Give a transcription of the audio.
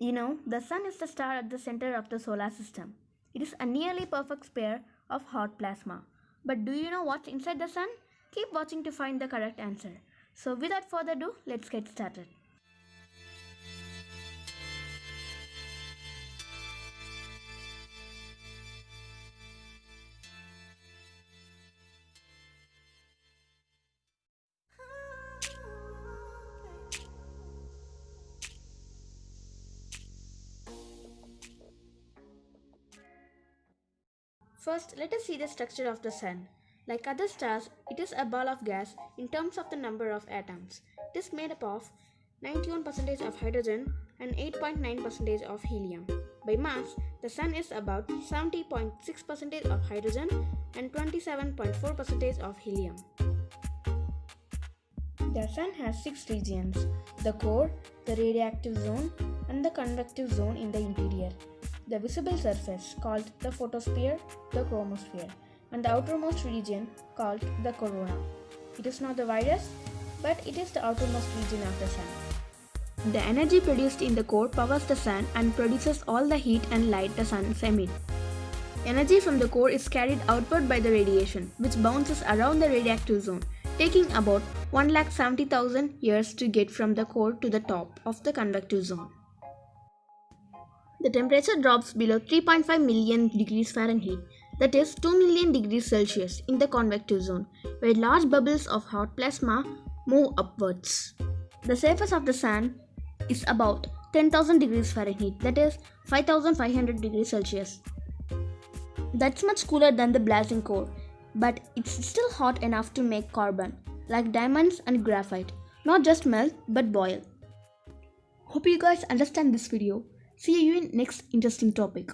The sun is the star at the center of the solar system. It is a nearly perfect sphere of hot plasma. But do you know what's inside the sun? Keep watching to find the correct answer. So without further ado, let's get started. First, let us see the structure of the sun. Like other stars, it is a ball of gas in terms of the number of atoms. It is made up of 91% of hydrogen and 8.9% of helium. By mass, the sun is about 70.6% of hydrogen and 27.4% of helium. The sun has 6 regions: the core, the radioactive zone, and the convective zone in the interior. The visible surface, called the photosphere, the chromosphere, and the outermost region, called the corona. It is not the widest, but it is the outermost region of the sun. The energy produced in the core powers the sun and produces all the heat and light the sun emits. Energy from the core is carried outward by the radiation, which bounces around the radioactive zone, taking about 1,70,000 years to get from the core to the top of the convective zone. The temperature drops below 3.5 million degrees Fahrenheit, that is 2 million degrees Celsius, in the convective zone, where large bubbles of hot plasma move upwards. The surface of the sun is about 10,000 degrees Fahrenheit, that is 5,500 degrees Celsius. That's much cooler than the blazing core, but it's still hot enough to make carbon, like diamonds and graphite, not just melt but boil. Hope you guys understand this video. See you in next interesting topic.